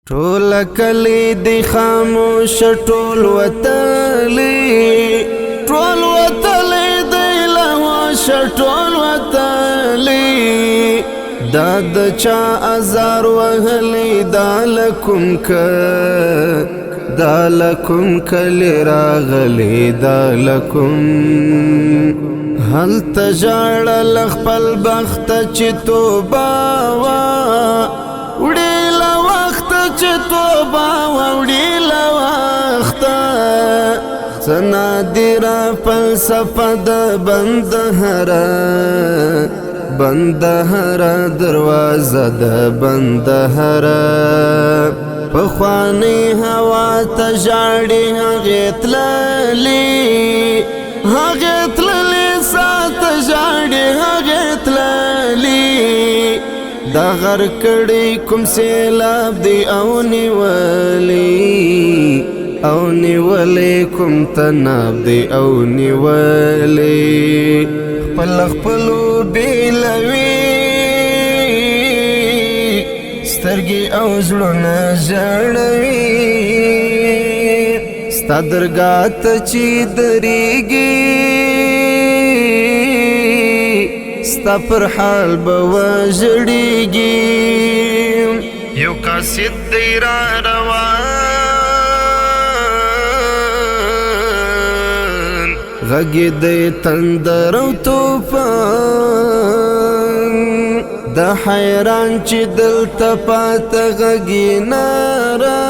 ټول کلی دی خاموش ټول وتلی دی لهوش ټول وتلی دا د چا ازار وهلی دا لکم کلی راغلی دا لکم هل تجاړل خپل بخت چې توبه وا وړي له وخته چې توبه وا وړي له وخته څه نادره فلسفه د بندهره دروازه د بندهره پخواني هوا ته ژاړي هغې تللي ساته ژاړي هغې تللي دا غر کړي کوم سیلاب دی او نیولی کوم تناب دی او نیولی خپلو بیلوي سترګې او زړونه ژړوي ستا درګاه ته چې درېږي ستا پر حال به وژړېږي یو قاصد دی را روان غږې دی تندر او توفان دا حیران چې دلته پاته غږې ناره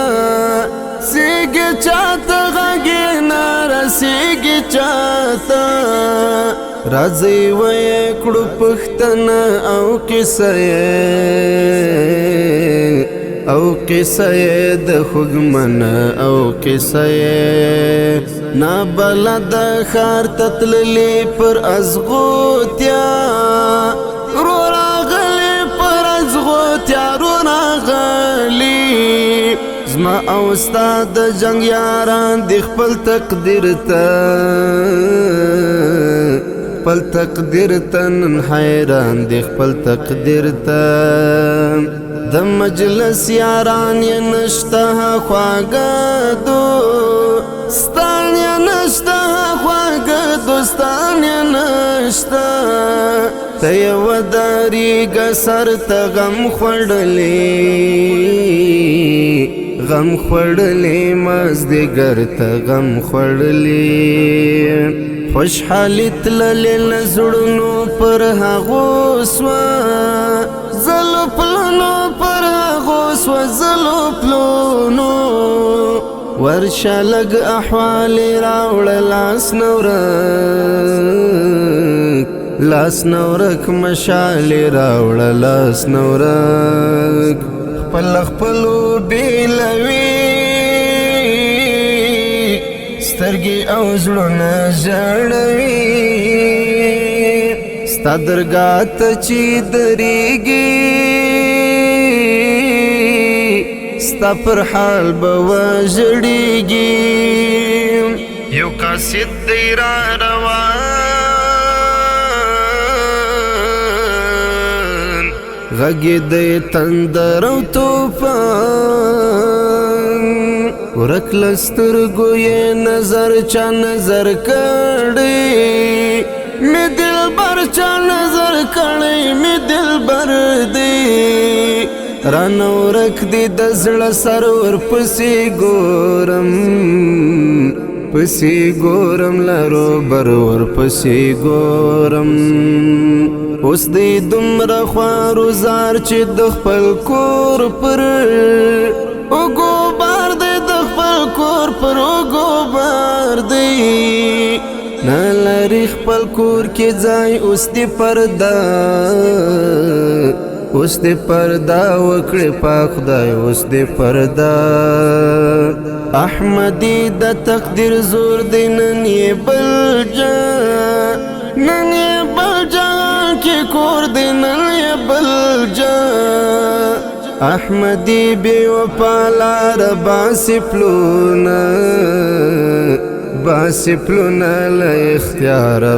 سیږي چاته غږې ناره سیږي چاته راځئ ویې کړو پښتنه او قصه یې د خوږمنه او قصه یې نابلد ښار ته تللي پر ازغوتیا رو راغلی پر ازغوتیا رو راغلی زما او ستا د جنګ یاران د خپل تقدیر ته نن حیران د خپل تقدیر ته د مجلس یاران یې نشته خواږه دوستان یې نشته خواږه دوستان یې نشته ته یې ودرېږه سر ته غم خوړلی مازدیګر ته غم خوړلی خوشحالي تللې له زړونو پر هغو سوه زلو پلونو پر هغو سوه زلو پلونو ورشه لږ احوالې راوړه لاس نورک مشالې راوړه لاس نورک خپلو بیلوي سترګې او زړونه ژړوي ستا درګاه ته چې درېږي ستا پر حال به وژړېږي یو قاصد دی را روان غږې دی تندر او توفان ورک له سترګو یې نظر چا نظر کړی مې دلبر چا نظر کړی مې دلبر دی رانه ورک دی د زړه سر ورپسې ګورم لرو بر ورپسې ګورم اوس دی دومره خوارو زار چې د خپل کور پر اوږو بار دی د خپل کور پر اوږو بار دی نه لري خپل کور کې ځای اوس دې پرده وکړې پاک خدای اوس دې پرده احمدي د تقدیر زور دی نن یې بل جهان کې کور دی نن یې بل جهان احمدي بې وفا لاره باسي پلونه له اختیاره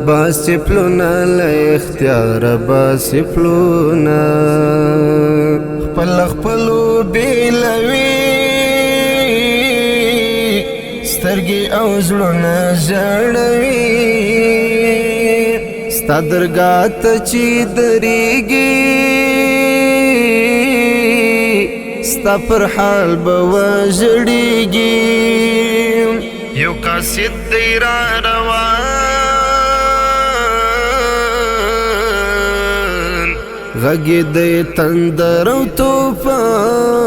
باسي پلونه له اختیاره باسي پلونه او زړونه ژړوي ستا درګاه ته چې درېږي ستا پر حال به وژړېږي یو قاصد دی را روان غږ یې دی تندر او طوفان